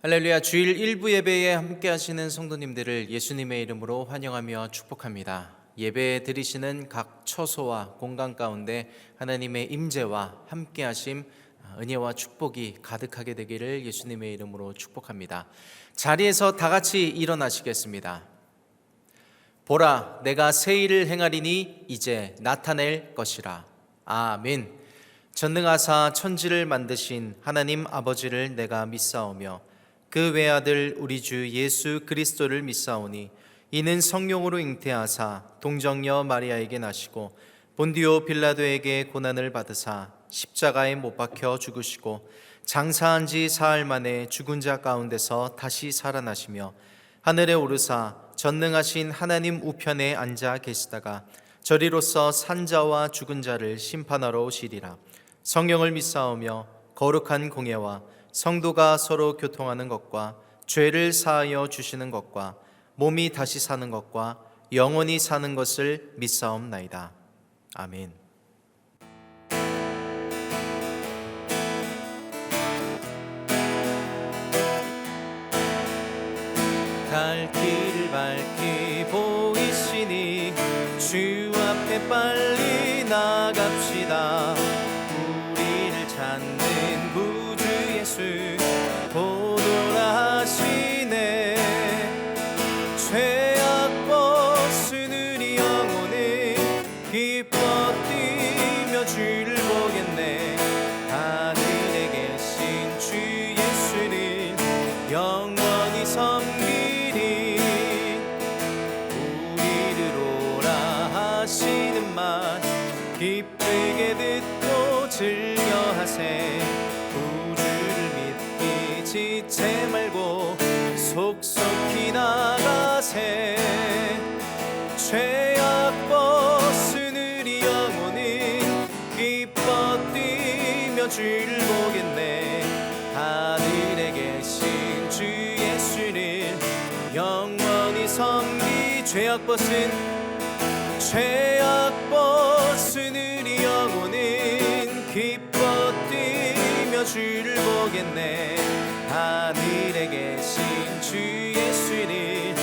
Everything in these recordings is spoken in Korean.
할렐루야. 주일 일부 예배에 함께 하시는 성도님들을 예수님의 이름으로 환영하며 축복합니다. 예배 드리시는 각 처소와 공간 가운데 하나님의 임재와 함께 하심, 은혜와 축복이 가득하게 되기를 예수님의 이름으로 축복합니다. 자리에서 다 같이 일어나시겠습니다. 보라, 내가 새 일을 행하리니 이제 나타낼 것이라. 아멘. 전능하사 천지를 만드신 하나님 아버지를 내가 믿사오며 그 외아들 우리 주 예수 그리스도를 믿사오니 이는 성령으로 잉태하사 동정녀 마리아에게 나시고 본디오 빌라도에게 고난을 받으사 십자가에 못 박혀 죽으시고 장사한 지 사흘 만에 죽은 자 가운데서 다시 살아나시며 하늘에 오르사 전능하신 하나님 우편에 앉아 계시다가 저리로서 산자와 죽은 자를 심판하러 오시리라. 성령을 믿사오며 거룩한 공예와 성도가 서로 교통하는 것과 죄를 사하여 주시는 것과 몸이 다시 사는 것과 영원히 사는 것을 믿사옵나이다. 아멘. 갈 길을 밝히 보이시니 주 앞에 빨리 나갑시다. 우리를 찾는 구주 예수 보도라 하시네. 죄악 벗은 우리 영혼은 기뻐 뛰며 주를 보겠네. 하늘에 계신 주 예수를 영원히 섬기리. 우리를 오라 하시는 말 기쁘게 듣고 즐겨하세. 지체 말고 속속히 나가세. 죄악 벗은 우리 영혼은 기뻐 뛰며 주를 보겠네. 하늘에 계신 주 예수를 영원히 섬기. 죄악 벗은 우리 영혼은 기뻐 뛰며 주를 보겠네. 하늘에 계신 주 예수를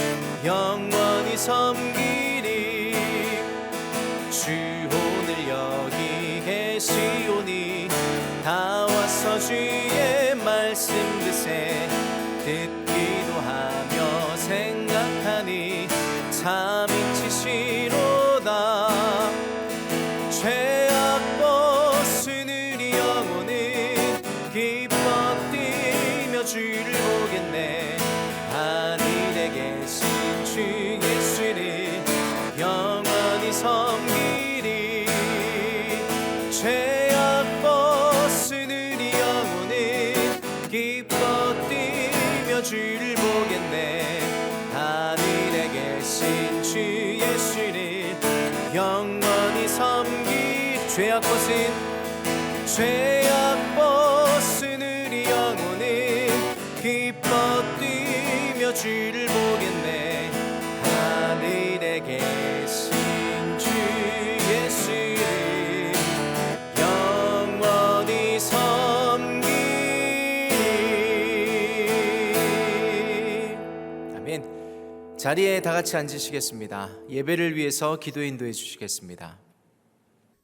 영원히 섬기리. 주 오늘 여기 계시오니 다 와서 주의 말씀 드세. 듣기도 하며 생각하니 참 이치시로다. 죄악 벗은 우리 영혼은 기뻐 뛰며 주를 보겠네. 하늘에 계신 주 예수를 영원히 섬기리. 죄악 벗은 우리 영혼은 기뻐 뛰며 주를 보겠네. 하늘에 계신 주 예수를 영원히 섬기리. 죄악 벗은 우리 영혼은 기뻐 뛰며 주를 보겠네. 하늘에 계신 주 예수를 영원히 섬기리. 아멘. 자리에 다 같이 앉으시겠습니다. 예배를 위해서 기도 인도해 주시겠습니다.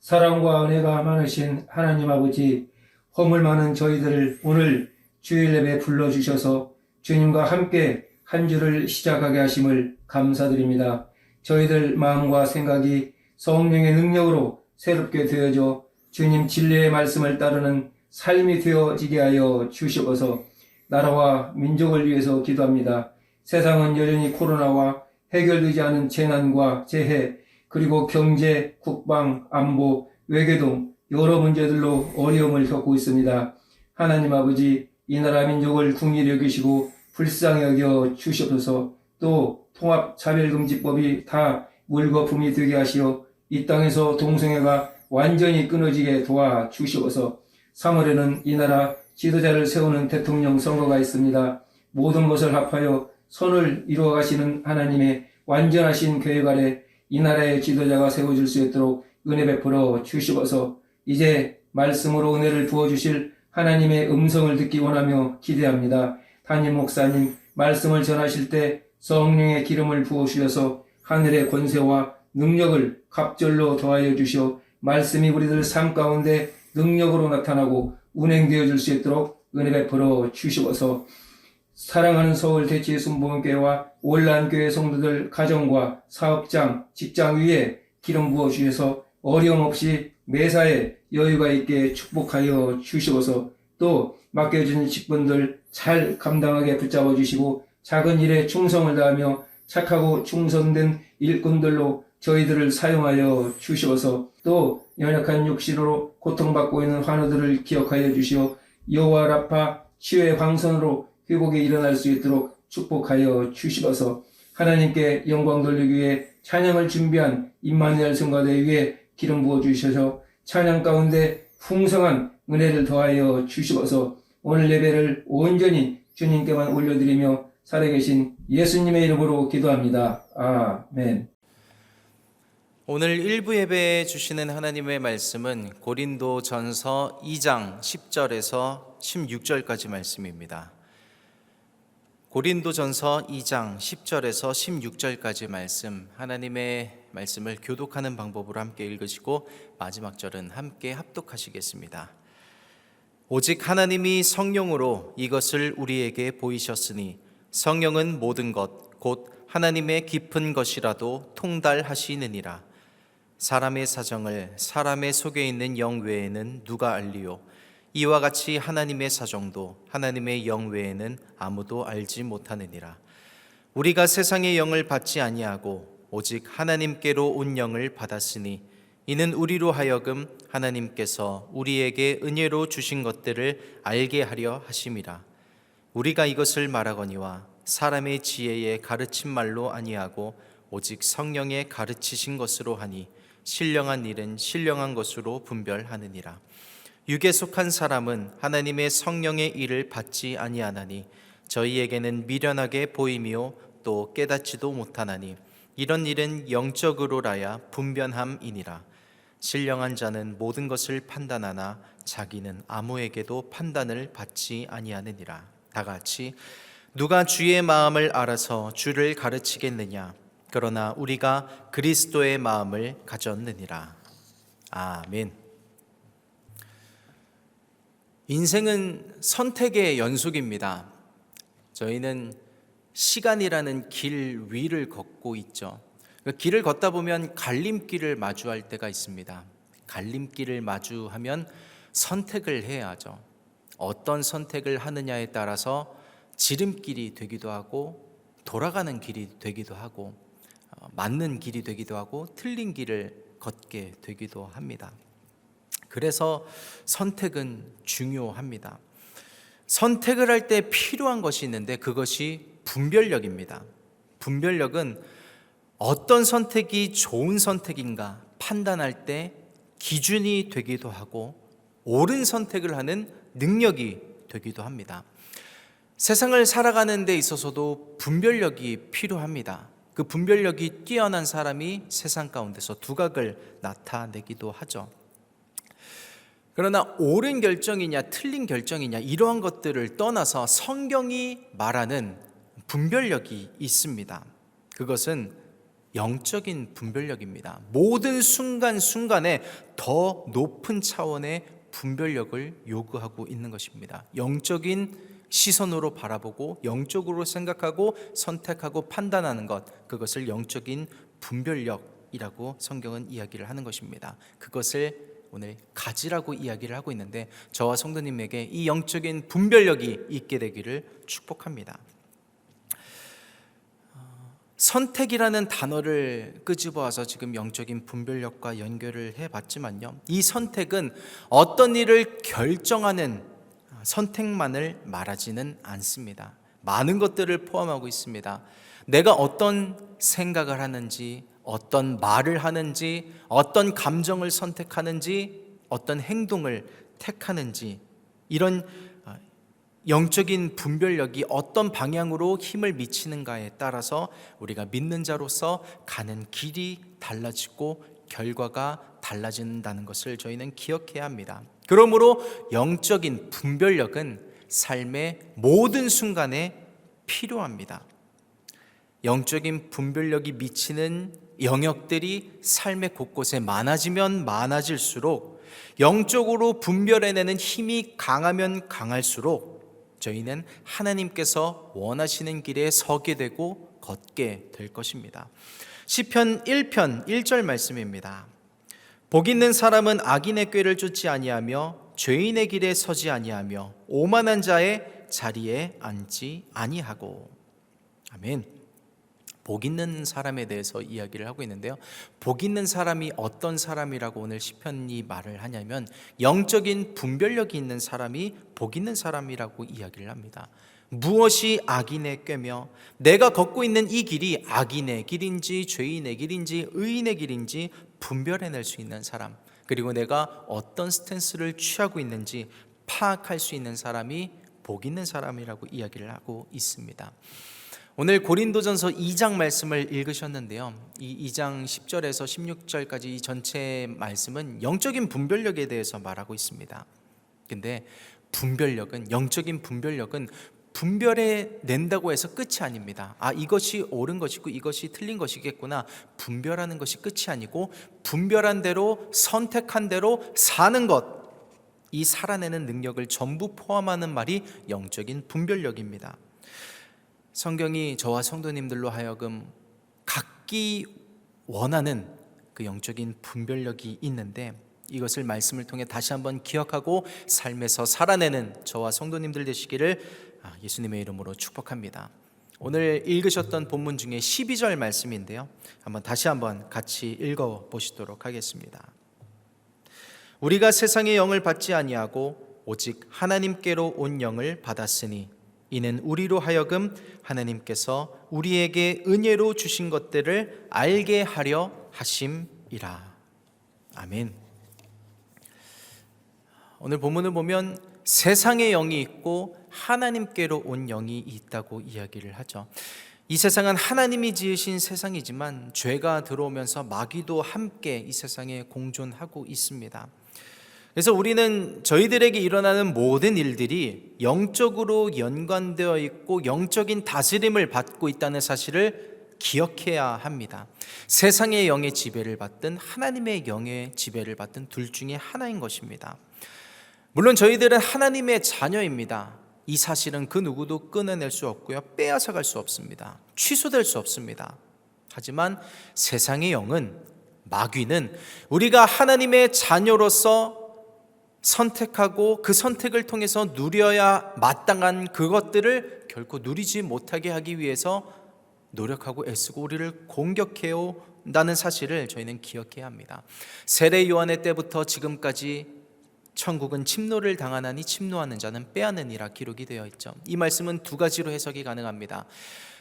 사랑과 은혜가 많으신 하나님 아버지, 허물 많은 저희들을 오늘 주일 예배 불러주셔서 주님과 함께 한 주를 시작하게 하심을 감사드립니다. 저희들 마음과 생각이 성령의 능력으로 새롭게 되어져 주님 진리의 말씀을 따르는 삶이 되어지게 하여 주시옵소서. 나라와 민족을 위해서 기도합니다. 세상은 여전히 코로나와 해결되지 않은 재난과 재해, 그리고 경제, 국방, 안보, 외교 등 여러 문제들로 어려움을 겪고 있습니다. 하나님 아버지, 이 나라 민족을 긍휼히 여기시고 불쌍히 여겨 주시옵소서. 또 통합차별금지법이 다 물거품이 되게 하시어 이 땅에서 동성애가 완전히 끊어지게 도와주시옵소서. 3월에는 이 나라 지도자를 세우는 대통령 선거가 있습니다. 모든 것을 합하여 선을 이루어 가시는 하나님의 완전하신 계획 아래 이 나라의 지도자가 세워질 수 있도록 은혜 베풀어 주시옵소서. 이제 말씀으로 은혜를 부어주실 하나님의 음성을 듣기 원하며 기대합니다. 담임 목사님 말씀을 전하실 때 성령의 기름을 부어주셔서 하늘의 권세와 능력을 갑절로 더하여 주시어 말씀이 우리들 삶 가운데 능력으로 나타나고 운행되어 줄 수 있도록 은혜 베풀어 주시옵소서. 사랑하는 서울 대치순복음교회와 올란교회 성도들 가정과 사업장, 직장 위에 기름 부어 주셔서 어려움 없이 매사에 여유가 있게 축복하여 주시옵소서. 또 맡겨진 직분들 잘 감당하게 붙잡아 주시고 작은 일에 충성을 다하며 착하고 충성된 일꾼들로 저희들을 사용하여 주시옵소서. 또 연약한 육신으로 고통받고 있는 환우들을 기억하여 주시어 여호와 라파 치유의 황선으로 회복이 일어날 수 있도록 축복하여 주시옵소서. 하나님께 영광 돌리기 위해 찬양을 준비한 임마누엘 성가대 위에 기름 부어 주셔서 찬양 가운데 풍성한 은혜를 더하여 주시옵소서. 오늘 예배를 온전히 주님께만 올려드리며 살아계신 예수님의 이름으로 기도합니다. 아멘. 오늘 일부 예배에 주시는 하나님의 말씀은 고린도전서 2장 10절에서 16절까지 말씀입니다. 고린도전서 2장 10절에서 16절까지 말씀, 하나님의 말씀을 교독하는 방법으로 함께 읽으시고 마지막 절은 함께 합독하시겠습니다. 오직 하나님이 성령으로 이것을 우리에게 보이셨으니 성령은 모든 것 곧 하나님의 깊은 것이라도 통달하시느니라. 사람의 사정을 사람의 속에 있는 영 외에는 누가 알리요? 이와 같이 하나님의 사정도 하나님의 영 외에는 아무도 알지 못하느니라. 우리가 세상의 영을 받지 아니하고 오직 하나님께로 온 영을 받았으니 이는 우리로 하여금 하나님께서 우리에게 은혜로 주신 것들을 알게 하려 하심이라. 우리가 이것을 말하거니와 사람의 지혜에 가르친 말로 아니하고 오직 성령의 가르치신 것으로 하니 신령한 일은 신령한 것으로 분별하느니라. 육에 속한 사람은 하나님의 성령의 일을 받지 아니하나니 저희에게는 미련하게 보임이요 또 깨닫지도 못하나니 이런 일은 영적으로라야 분변함이니라. 신령한 자는 모든 것을 판단하나 자기는 아무에게도 판단을 받지 아니하느니라. 다 같이 누가 주의 마음을 알아서 주를 가르치겠느냐? 그러나 우리가 그리스도의 마음을 가졌느니라. 아멘. 인생은 선택의 연속입니다. 저희는 시간이라는 길 위를 걷고 있죠. 그 길을 걷다 보면 갈림길을 마주할 때가 있습니다. 갈림길을 마주하면 선택을 해야 하죠. 어떤 선택을 하느냐에 따라서 지름길이 되기도 하고 돌아가는 길이 되기도 하고 맞는 길이 되기도 하고 틀린 길을 걷게 되기도 합니다. 그래서 선택은 중요합니다. 선택을 할 때 필요한 것이 있는데 그것이 분별력입니다. 분별력은 어떤 선택이 좋은 선택인가 판단할 때 기준이 되기도 하고 옳은 선택을 하는 능력이 되기도 합니다. 세상을 살아가는 데 있어서도 분별력이 필요합니다. 그 분별력이 뛰어난 사람이 세상 가운데서 두각을 나타내기도 하죠. 그러나 옳은 결정이냐 틀린 결정이냐 이러한 것들을 떠나서 성경이 말하는 분별력이 있습니다. 그것은 영적인 분별력입니다. 모든 순간순간에 더 높은 차원의 분별력을 요구하고 있는 것입니다. 영적인 시선으로 바라보고 영적으로 생각하고 선택하고 판단하는 것, 그것을 영적인 분별력이라고 성경은 이야기를 하는 것입니다. 그것을 오늘 가지라고 이야기를 하고 있는데 저와 성도님에게 이 영적인 분별력이 있게 되기를 축복합니다. 선택이라는 단어를 끄집어와서 지금 영적인 분별력과 연결을 해봤지만요, 이 선택은 어떤 일을 결정하는 선택만을 말하지는 않습니다. 많은 것들을 포함하고 있습니다. 내가 어떤 생각을 하는지, 어떤 말을 하는지, 어떤 감정을 선택하는지, 어떤 행동을 택하는지, 이런 영적인 분별력이 어떤 방향으로 힘을 미치는가에 따라서 우리가 믿는 자로서 가는 길이 달라지고 결과가 달라진다는 것을 저희는 기억해야 합니다. 그러므로 영적인 분별력은 삶의 모든 순간에 필요합니다. 영적인 분별력이 미치는 영역들이 삶의 곳곳에 많아지면 많아질수록, 영적으로 분별해내는 힘이 강하면 강할수록 저희는 하나님께서 원하시는 길에 서게 되고 걷게 될 것입니다. 시편 1편 1절 말씀입니다. 복 있는 사람은 악인의 꾀를 쫓지 아니하며 죄인의 길에 서지 아니하며 오만한 자의 자리에 앉지 아니하고. 아멘. 복 있는 사람에 대해서 이야기를 하고 있는데요, 복 있는 사람이 어떤 사람이라고 오늘 시편이 말을 하냐면, 영적인 분별력이 있는 사람이 복 있는 사람이라고 이야기를 합니다. 무엇이 악인의 꾀며 내가 걷고 있는 이 길이 악인의 길인지 죄인의 길인지 의인의 길인지 분별해낼 수 있는 사람, 그리고 내가 어떤 스탠스를 취하고 있는지 파악할 수 있는 사람이 복 있는 사람이라고 이야기를 하고 있습니다. 오늘 고린도전서 2장 말씀을 읽으셨는데요, 이 2장 10절에서 16절까지 이 전체 말씀은 영적인 분별력에 대해서 말하고 있습니다. 근데 영적인 분별력은 분별해낸다고 해서 끝이 아닙니다. 이것이 옳은 것이고 이것이 틀린 것이겠구나, 분별하는 것이 끝이 아니고 분별한 대로 선택한 대로 사는 것, 이 살아내는 능력을 전부 포함하는 말이 영적인 분별력입니다. 성경이 저와 성도님들로 하여금 갖기 원하는 그 영적인 분별력이 있는데, 이것을 말씀을 통해 다시 한번 기억하고 삶에서 살아내는 저와 성도님들 되시기를 예수님의 이름으로 축복합니다. 오늘 읽으셨던 본문 중에 12절 말씀인데요, 다시 한번 같이 읽어보시도록 하겠습니다. 우리가 세상의 영을 받지 아니하고 오직 하나님께로 온 영을 받았으니 이는 우리로 하여금 하나님께서 우리에게 은혜로 주신 것들을 알게 하려 하심이라. 아멘. 오늘 본문을 보면 세상의 영이 있고 하나님께로 온 영이 있다고 이야기를 하죠. 이 세상은 하나님이 지으신 세상이지만 죄가 들어오면서 마귀도 함께 이 세상에 공존하고 있습니다. 그래서 우리는 저희들에게 일어나는 모든 일들이 영적으로 연관되어 있고 영적인 다스림을 받고 있다는 사실을 기억해야 합니다. 세상의 영의 지배를 받든 하나님의 영의 지배를 받든 둘 중에 하나인 것입니다. 물론 저희들은 하나님의 자녀입니다. 이 사실은 그 누구도 끊어낼 수 없고요, 빼앗아갈 수 없습니다. 취소될 수 없습니다. 하지만 세상의 영은, 마귀는 우리가 하나님의 자녀로서 선택하고 그 선택을 통해서 누려야 마땅한 그것들을 결코 누리지 못하게 하기 위해서 노력하고 애쓰고 우리를 공격해요 라는 사실을 저희는 기억해야 합니다. 세례 요한의 때부터 지금까지 천국은 침노를 당하나니 침노하는 자는 빼앗느니라 기록이 되어 있죠. 이 말씀은 두 가지로 해석이 가능합니다.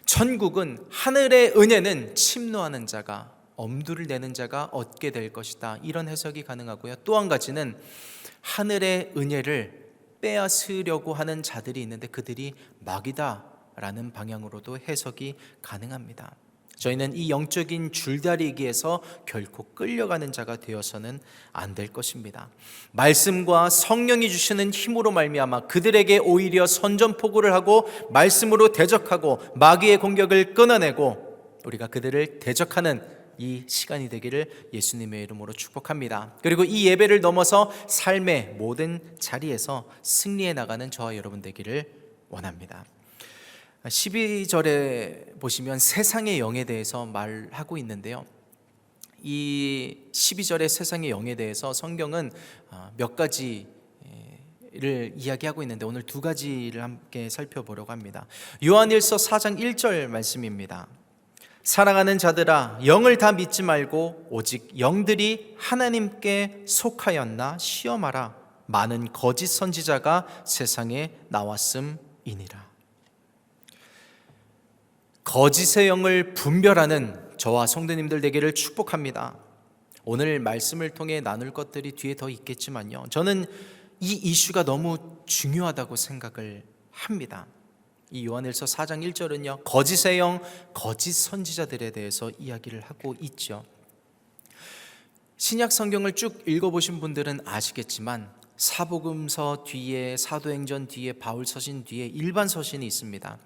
천국은, 하늘의 은혜는 침노하는 자가, 엄두를 내는 자가 얻게 될 것이다, 이런 해석이 가능하고요. 또 한 가지는 하늘의 은혜를 빼앗으려고 하는 자들이 있는데 그들이 마귀다라는 방향으로도 해석이 가능합니다. 저희는 이 영적인 줄다리기에서 결코 끌려가는 자가 되어서는 안 될 것입니다. 말씀과 성령이 주시는 힘으로 말미암아 그들에게 오히려 선전포고를 하고 말씀으로 대적하고 마귀의 공격을 끊어내고 우리가 그들을 대적하는 이 시간이 되기를 예수님의 이름으로 축복합니다. 그리고 이 예배를 넘어서 삶의 모든 자리에서 승리해 나가는 저와 여러분 되기를 원합니다. 12절에 보시면 세상의 영에 대해서 말하고 있는데요, 이 12절의 세상의 영에 대해서 성경은 몇 가지를 이야기하고 있는데 오늘 두 가지를 함께 살펴보려고 합니다. 요한일서 4장 1절 말씀입니다. 사랑하는 자들아, 영을 다 믿지 말고 오직 영들이 하나님께 속하였나 시험하라. 많은 거짓 선지자가 세상에 나왔음이니라. 거짓의 영을 분별하는 저와 성도님들 되기를 축복합니다. 오늘 말씀을 통해 나눌 것들이 뒤에 더 있겠지만요, 저는 이 이슈가 너무 중요하다고 생각을 합니다. 이 요한일서 4장 1절은요 거짓의 영, 거짓 선지자들에 대해서 이야기를 하고 있죠. 신약 성경을 쭉 읽어보신 분들은 아시겠지만 사복음서 뒤에, 사도행전 뒤에, 바울서신 뒤에 일반 서신이 있습니다.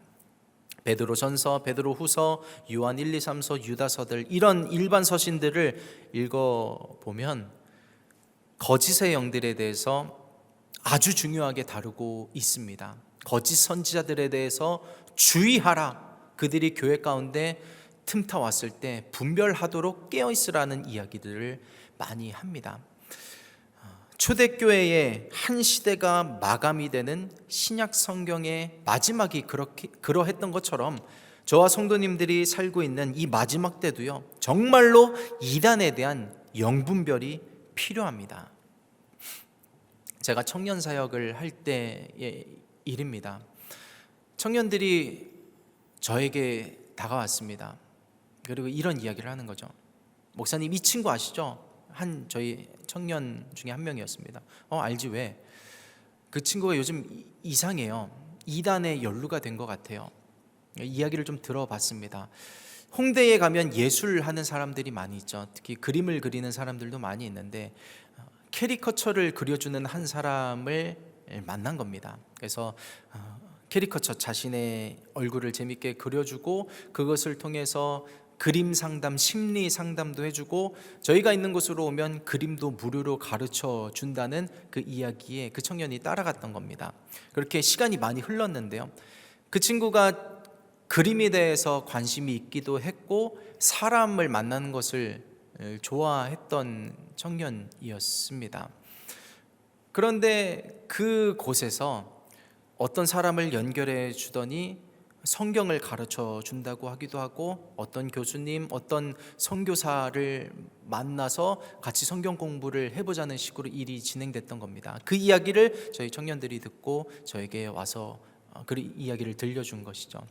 베드로전서, 베드로후서, 요한 1, 2, 3서, 유다서들, 이런 일반 서신들을 읽어보면 거짓의 영들에 대해서 아주 중요하게 다루고 있습니다. 거짓 선지자들에 대해서 주의하라. 그들이 교회 가운데 틈타 왔을 때 분별하도록 깨어있으라는 이야기들을 많이 합니다. 초대교회의 한 시대가 마감이 되는 신약 성경의 마지막이 그러했던 것처럼 저와 성도님들이 살고 있는 이 마지막 때도요, 정말로 이단에 대한 영분별이 필요합니다. 제가 청년 사역을 할 때의 일입니다. 청년들이 저에게 다가왔습니다. 그리고 이런 이야기를 하는 거죠. 목사님, 이 친구 아시죠? 저희 청년 중에 한 명이었습니다. 알지, 왜? 그 친구가 요즘 이상해요. 이단에 연루가 된 것 같아요. 이야기를 좀 들어봤습니다. 홍대에 가면 예술하는 사람들이 많이 있죠. 특히 그림을 그리는 사람들도 많이 있는데 캐리커처를 그려주는 한 사람을 만난 겁니다. 그래서 캐리커처, 자신의 얼굴을 재밌게 그려주고 그것을 통해서 그림 상담, 심리 상담도 해주고 저희가 있는 곳으로 오면 그림도 무료로 가르쳐 준다는 그 이야기에 그 청년이 따라갔던 겁니다. 그렇게 시간이 많이 흘렀는데요, 그 친구가 그림에 대해서 관심이 있기도 했고 사람을 만나는 것을 좋아했던 청년이었습니다. 그런데 그곳에서 어떤 사람을 연결해 주더니 성경을 가르쳐 준다고 하기도 하고 어떤 교수님, 어떤 선교사를 만나서 같이 성경 공부를 해보자는 식으로 일이 진행됐던 겁니다. 그 이야기를 저희 청년들이 듣고 저에게 와서 그 이야기를 들려준 것이죠.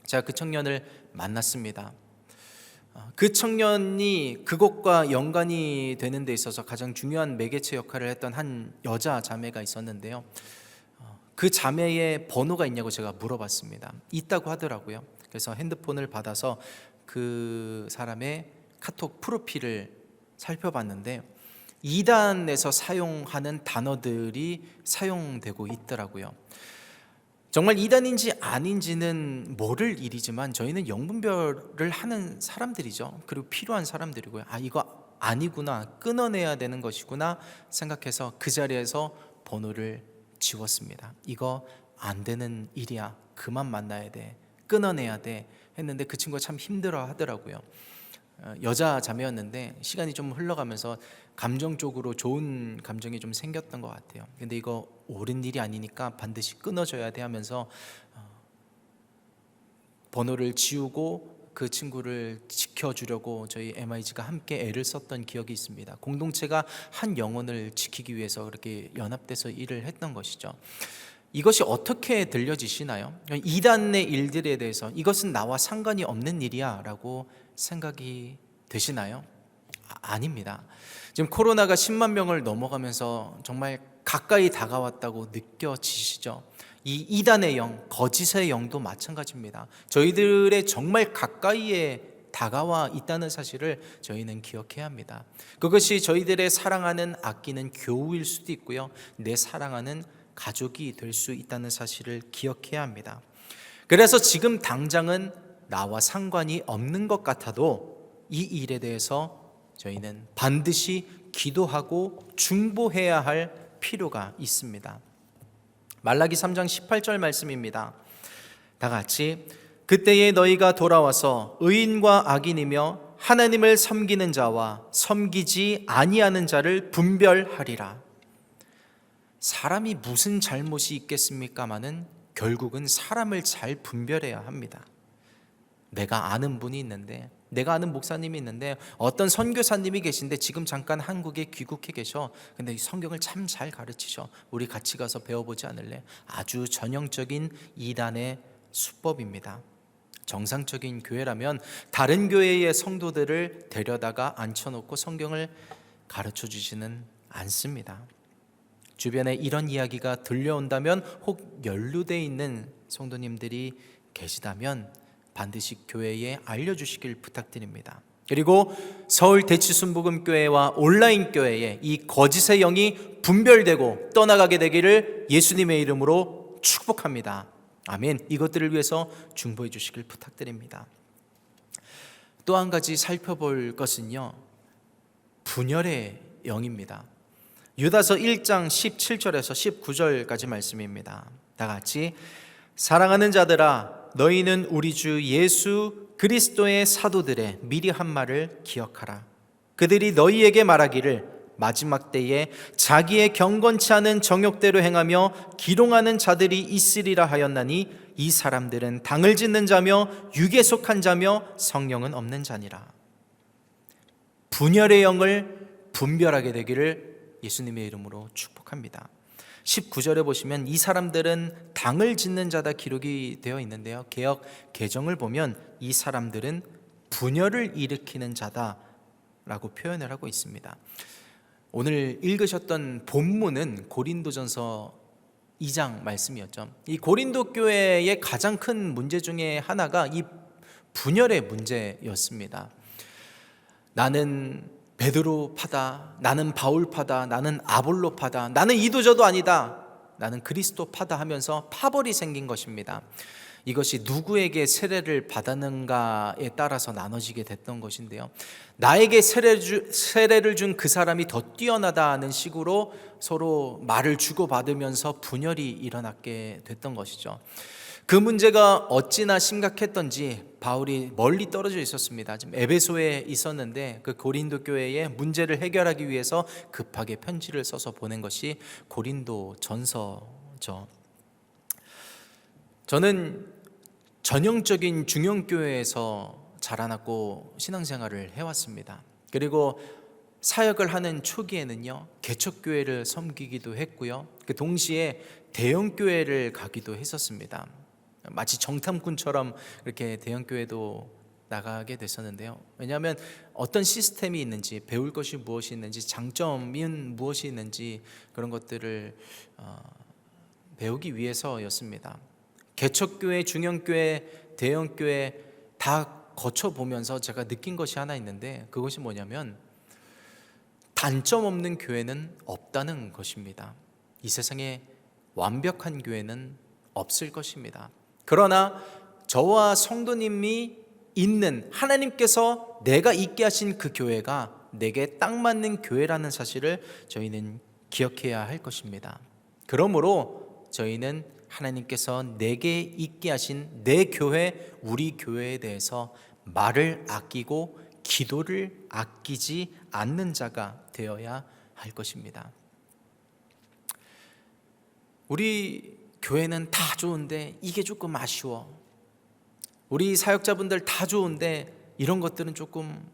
제가 그 청년을 만났습니다. 그 청년이 그것과 연관이 되는 데 있어서 가장 중요한 매개체 역할을 했던 한 여자 자매가 있었는데요, 그 자매의 번호가 있냐고 제가 물어봤습니다. 있다고 하더라고요. 그래서 핸드폰을 받아서 그 사람의 카톡 프로필을 살펴봤는데 이단에서 사용하는 단어들이 사용되고 있더라고요. 정말 이단인지 아닌지는 모를 일이지만 저희는 영분별을 하는 사람들이죠. 그리고 필요한 사람들이고요. 이거 아니구나, 끊어내야 되는 것이구나 생각해서 그 자리에서 번호를 지웠습니다. 이거 안 되는 일이야, 그만 만나야 돼, 끊어내야 돼 했는데 그 친구가 참 힘들어 하더라고요. 여자 자매였는데 시간이 좀 흘러가면서 감정적으로 좋은 감정이 좀 생겼던 것 같아요. 근데 이거 옳은 일이 아니니까 반드시 끊어져야 돼 하면서 번호를 지우고 그 친구를 지켜주려고 저희 MIG가 함께 애를 썼던 기억이 있습니다. 공동체가 한 영혼을 지키기 위해서 그렇게 연합돼서 일을 했던 것이죠. 이것이 어떻게 들려지시나요? 이단의 일들에 대해서 이것은 나와 상관이 없는 일이야 라고 생각이 되시나요? 아닙니다. 지금 코로나가 10만 명을 넘어가면서 정말 가까이 다가왔다고 느껴지시죠? 이 이단의 영, 거짓의 영도 마찬가지입니다. 저희들의 정말 가까이에 다가와 있다는 사실을 저희는 기억해야 합니다. 그것이 저희들의 사랑하는, 아끼는 교우일 수도 있고요, 내 사랑하는 가족이 될 수 있다는 사실을 기억해야 합니다. 그래서 지금 당장은 나와 상관이 없는 것 같아도 이 일에 대해서 저희는 반드시 기도하고 중보해야 할 필요가 있습니다. 말라기 3장 18절 말씀입니다. 다 같이, 그때에 너희가 돌아와서 의인과 악인이며 하나님을 섬기는 자와 섬기지 아니하는 자를 분별하리라. 사람이 무슨 잘못이 있겠습니까마는 결국은 사람을 잘 분별해야 합니다. 내가 아는 분이 있는데, 내가 아는 목사님이 있는데, 어떤 선교사님이 계신데 지금 잠깐 한국에 귀국해 계셔. 근데 이 성경을 참 잘 가르치셔. 우리 같이 가서 배워보지 않을래? 아주 전형적인 이단의 수법입니다. 정상적인 교회라면 다른 교회의 성도들을 데려다가 앉혀놓고 성경을 가르쳐 주지는 않습니다. 주변에 이런 이야기가 들려온다면, 혹 연루되어 있는 성도님들이 계시다면 반드시 교회에 알려주시길 부탁드립니다. 그리고 서울 대치순복음교회와 온라인교회에 이 거짓의 영이 분별되고 떠나가게 되기를 예수님의 이름으로 축복합니다. 아멘. 이것들을 위해서 중보해 주시길 부탁드립니다. 또 한 가지 살펴볼 것은요, 분열의 영입니다. 유다서 1장 17절에서 19절까지 말씀입니다. 다 같이, 사랑하는 자들아, 너희는 우리 주 예수 그리스도의 사도들의 미리 한 말을 기억하라. 그들이 너희에게 말하기를 마지막 때에 자기의 경건치 않은 정욕대로 행하며 기롱하는 자들이 있으리라 하였나니 이 사람들은 당을 짓는 자며 육에 속한 자며 성령은 없는 자니라. 분열의 영을 분별하게 되기를 예수님의 이름으로 축복합니다. 19절에 보시면 이 사람들은 당을 짓는 자다 기록이 되어 있는데요, 개역 개정을 보면 이 사람들은 분열을 일으키는 자다라고 표현을 하고 있습니다. 오늘 읽으셨던 본문은 고린도전서 2장 말씀이었죠. 이 고린도 교회의 가장 큰 문제 중에 하나가 이 분열의 문제였습니다. 나는 베드로 파다, 나는 바울 파다, 나는 아볼로 파다, 나는 이도저도 아니다, 나는 그리스도 파다 하면서 파벌이 생긴 것입니다. 이것이 누구에게 세례를 받았는가에 따라서 나눠지게 됐던 것인데요, 나에게 세례를 준 그 사람이 더 뛰어나다는 식으로 서로 말을 주고받으면서 분열이 일어나게 됐던 것이죠. 그 문제가 어찌나 심각했던지 바울이 멀리 떨어져 있었습니다. 지금 에베소에 있었는데 그 고린도 교회의 문제를 해결하기 위해서 급하게 편지를 써서 보낸 것이 고린도 전서죠. 저는 전형적인 중형교회에서 자라났고 신앙생활을 해왔습니다. 그리고 사역을 하는 초기에는요, 개척교회를 섬기기도 했고요, 그 동시에 대형교회를 가기도 했었습니다. 마치 정탐꾼처럼 이렇게 대형교회도 나가게 됐었는데요, 왜냐하면 어떤 시스템이 있는지, 배울 것이 무엇이 있는지, 장점인 무엇이 있는지 그런 것들을 배우기 위해서였습니다. 개척교회, 중형교회, 대형교회 다 거쳐보면서 제가 느낀 것이 하나 있는데, 그것이 뭐냐면 단점 없는 교회는 없다는 것입니다. 이 세상에 완벽한 교회는 없을 것입니다. 그러나 저와 성도님이 있는, 하나님께서 내가 있게 하신 그 교회가 내게 딱 맞는 교회라는 사실을 저희는 기억해야 할 것입니다. 그러므로 저희는 하나님께서 내게 있게 하신 내 교회, 우리 교회에 대해서 말을 아끼고 기도를 아끼지 않는 자가 되어야 할 것입니다. 우리 교회는 다 좋은데 이게 조금 아쉬워, 우리 사역자분들 다 좋은데 이런 것들은 조금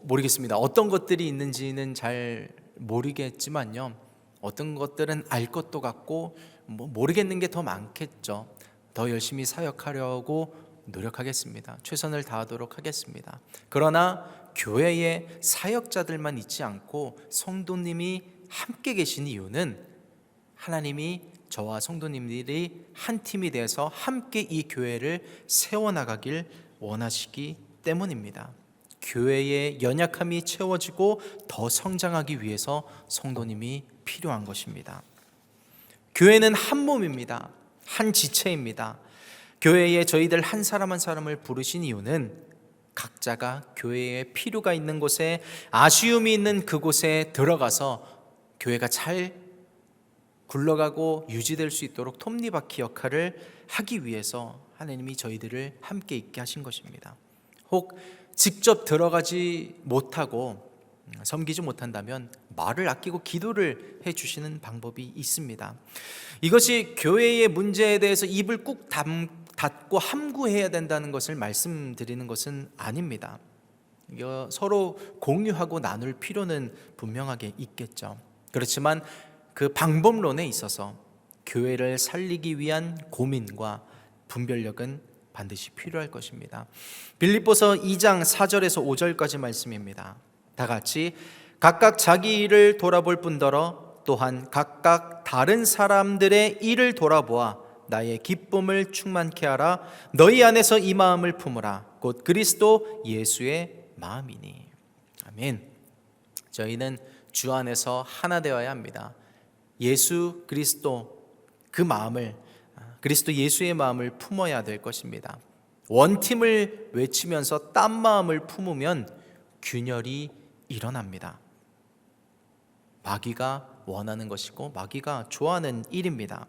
모르겠습니다. 어떤 것들이 있는지는 잘 모르겠지만요, 어떤 것들은 알 것도 같고 모르겠는 게 더 많겠죠. 더 열심히 사역하려고 노력하겠습니다. 최선을 다하도록 하겠습니다. 그러나 교회에 사역자들만 있지 않고 성도님이 함께 계신 이유는 하나님이 저와 성도님들이 한 팀이 돼서 함께 이 교회를 세워나가길 원하시기 때문입니다. 교회의 연약함이 채워지고 더 성장하기 위해서 성도님이 필요한 것입니다. 교회는 한 몸입니다. 한 지체입니다. 교회에 저희들 한 사람 한 사람을 부르신 이유는 각자가 교회에 필요가 있는 곳에, 아쉬움이 있는 그곳에 들어가서 교회가 잘 굴러가고 유지될 수 있도록 톱니바퀴 역할을 하기 위해서 하나님이 저희들을 함께 있게 하신 것입니다. 혹 직접 들어가지 못하고 섬기지 못한다면 말을 아끼고 기도를 해주시는 방법이 있습니다. 이것이 교회의 문제에 대해서 입을 꾹 닫고 함구해야 된다는 것을 말씀드리는 것은 아닙니다. 서로 공유하고 나눌 필요는 분명하게 있겠죠. 그렇지만 그 방법론에 있어서 교회를 살리기 위한 고민과 분별력은 반드시 필요할 것입니다. 빌립보서 2장 4절에서 5절까지 말씀입니다. 다 같이, 각각 자기 일을 돌아볼 뿐더러 또한 각각 다른 사람들의 일을 돌아보아 나의 기쁨을 충만케 하라. 너희 안에서 이 마음을 품으라. 곧 그리스도 예수의 마음이니. 아멘. 저희는 주 안에서 하나 되어야 합니다. 예수 그리스도 그 마음을, 그리스도 예수의 마음을 품어야 될 것입니다. 원팀을 외치면서 딴 마음을 품으면 균열이 일어납니다. 마귀가 원하는 것이고 마귀가 좋아하는 일입니다.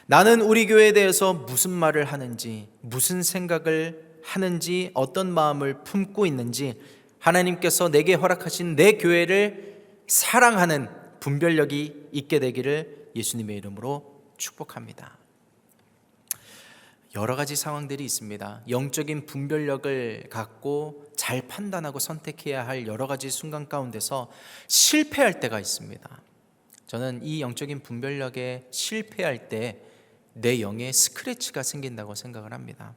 나는 우리 교회에 대해서 무슨 말을 하는지, 무슨 생각을 하는지, 어떤 마음을 품고 있는지, 하나님께서 내게 허락하신 내 교회를 사랑하는 분별력이 있게 되기를 예수님의 이름으로 축복합니다. 여러 가지 상황들이 있습니다. 영적인 분별력을 갖고 잘 판단하고 선택해야 할 여러 가지 순간 가운데서 실패할 때가 있습니다. 저는 이 영적인 분별력에 실패할 때 내 영에 스크래치가 생긴다고 생각을 합니다.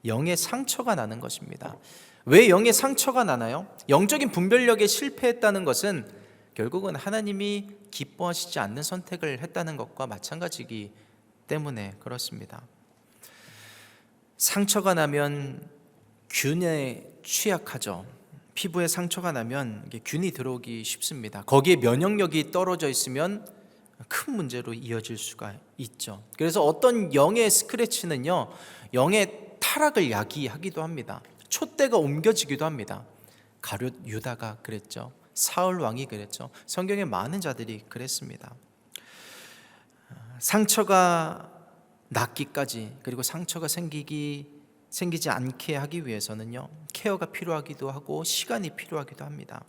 영에 상처가 나는 것입니다. 왜 영에 상처가 나나요? 영적인 분별력에 실패했다는 것은 결국은 하나님이 기뻐하시지 않는 선택을 했다는 것과 마찬가지이기 때문에 그렇습니다. 상처가 나면 균에 취약하죠. 피부에 상처가 나면 균이 들어오기 쉽습니다. 거기에 면역력이 떨어져 있으면 큰 문제로 이어질 수가 있죠. 그래서 어떤 영의 스크래치는요, 영의 타락을 야기하기도 합니다. 촛대가 옮겨지기도 합니다. 가룟 유다가 그랬죠. 사울 왕이 그랬죠. 성경에 많은 자들이 그랬습니다. 상처가 낫기까지, 그리고 상처가 생기지 않게 하기 위해서는요, 케어가 필요하기도 하고 시간이 필요하기도 합니다.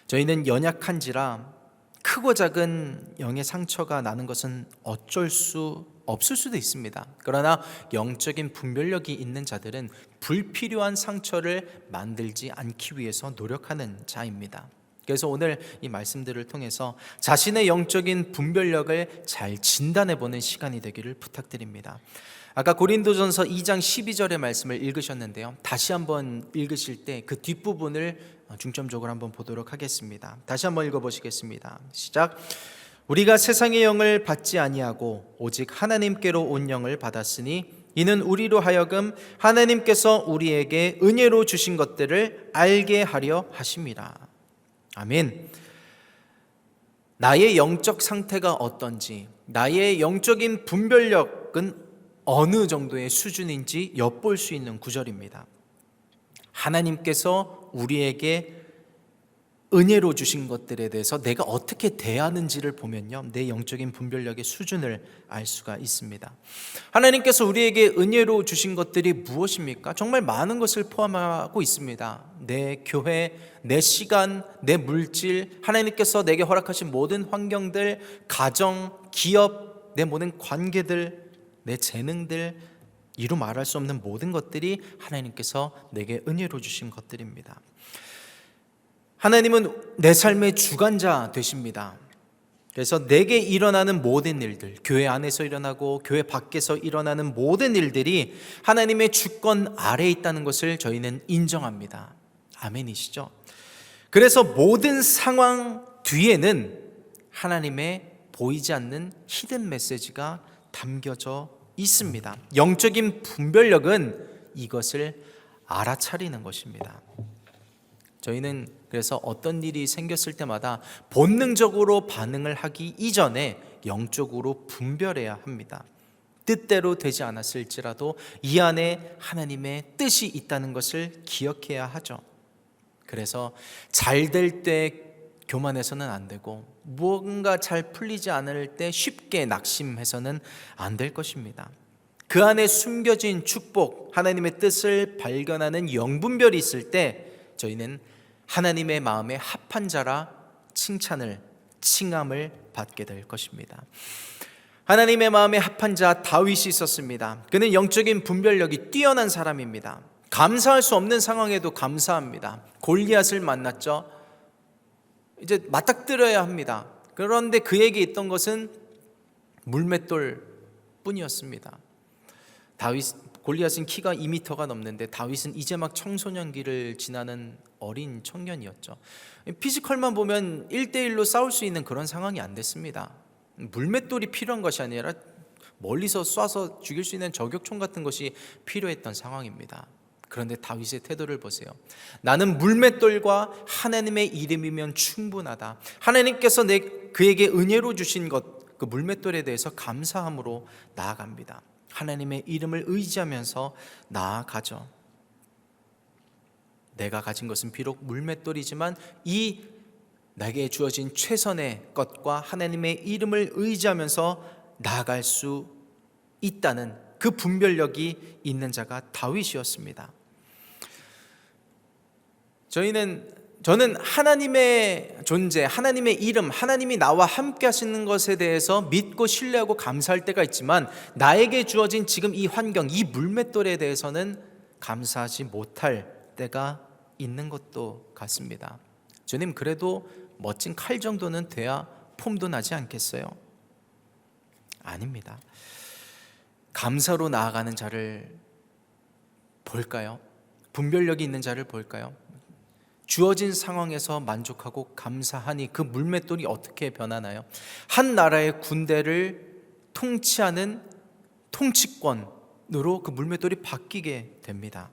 저희는 연약한지라 크고 작은 영의 상처가 나는 것은 어쩔 수 없을 수도 있습니다. 그러나 영적인 분별력이 있는 자들은 불필요한 상처를 만들지 않기 위해서 노력하는 자입니다. 그래서 오늘 이 말씀들을 통해서 자신의 영적인 분별력을 잘 진단해보는 시간이 되기를 부탁드립니다. 아까 고린도전서 2장 12절의 말씀을 읽으셨는데요, 다시 한번 읽으실 때 그 뒷부분을 중점적으로 한번 보도록 하겠습니다. 다시 한번 읽어보시겠습니다. 시작. 우리가 세상의 영을 받지 아니하고 오직 하나님께로 온 영을 받았으니 이는 우리로 하여금 하나님께서 우리에게 은혜로 주신 것들을 알게 하려 하심이라. 아멘. 나의 영적 상태가 어떤지, 나의 영적인 분별력은 어느 정도의 수준인지 엿볼 수 있는 구절입니다. 하나님께서 우리에게 은혜로 주신 것들에 대해서 내가 어떻게 대하는지를 보면요, 내 영적인 분별력의 수준을 알 수가 있습니다. 하나님께서 우리에게 은혜로 주신 것들이 무엇입니까? 정말 많은 것을 포함하고 있습니다. 내 교회, 내 시간, 내 물질, 하나님께서 내게 허락하신 모든 환경들, 가정, 기업, 내 모든 관계들, 내 재능들, 이루 말할 수 없는 모든 것들이 하나님께서 내게 은혜로 주신 것들입니다. 하나님은 내 삶의 주관자 되십니다. 그래서 내게 일어나는 모든 일들, 교회 안에서 일어나고 교회 밖에서 일어나는 모든 일들이 하나님의 주권 아래에 있다는 것을 저희는 인정합니다. 아멘이시죠? 그래서 모든 상황 뒤에는 하나님의 보이지 않는 히든 메시지가 담겨져 있습니다. 영적인 분별력은 이것을 알아차리는 것입니다. 저희는 그래서 어떤 일이 생겼을 때마다 본능적으로 반응을 하기 이전에 영적으로 분별해야 합니다. 뜻대로 되지 않았을지라도 이 안에 하나님의 뜻이 있다는 것을 기억해야 하죠. 그래서 잘 될 때 교만해서는 안 되고, 무언가 잘 풀리지 않을 때 쉽게 낙심해서는 안 될 것입니다. 그 안에 숨겨진 축복, 하나님의 뜻을 발견하는 영분별이 있을 때 저희는 하나님의 마음에 합한 자라 칭함을 받게 될 것입니다. 하나님의 마음에 합한 자 다윗이 있었습니다. 그는 영적인 분별력이 뛰어난 사람입니다. 감사할 수 없는 상황에도 감사합니다. 골리앗을 만났죠. 이제 맞닥뜨려야 합니다. 그런데 그에게 있던 것은 물맷돌 뿐이었습니다. 골리앗은 키가 2m가 넘는데 다윗은 이제 막 청소년기를 지나는 어린 청년이었죠. 피지컬만 보면 1대1로 싸울 수 있는 그런 상황이 안 됐습니다. 물맷돌이 필요한 것이 아니라 멀리서 쏴서 죽일 수 있는 저격총 같은 것이 필요했던 상황입니다. 그런데 다윗의 태도를 보세요. 나는 물맷돌과 하나님의 이름이면 충분하다. 하나님께서 그에게 은혜로 주신 것, 그 물맷돌에 대해서 감사함으로 나아갑니다. 하나님의 이름을 의지하면서 나아가죠. 내가 가진 것은 비록 물맷돌이지만 이 내게 주어진 최선의 것과 하나님의 이름을 의지하면서 나아갈 수 있다는 그 분별력이 있는 자가 다윗이었습니다. 저는 하나님의 존재, 하나님의 이름, 하나님이 나와 함께 하시는 것에 대해서 믿고 신뢰하고 감사할 때가 있지만 나에게 주어진 지금 이 환경, 이 물맷돌에 대해서는 감사하지 못할 때가 있는 것도 같습니다. 주님, 그래도 멋진 칼 정도는 돼야 폼도 나지 않겠어요? 아닙니다. 감사로 나아가는 자를 볼까요? 분별력이 있는 자를 볼까요? 주어진 상황에서 만족하고 감사하니 그 물맷돌이 어떻게 변하나요? 한 나라의 군대를 통치하는 통치권으로 그 물맷돌이 바뀌게 됩니다.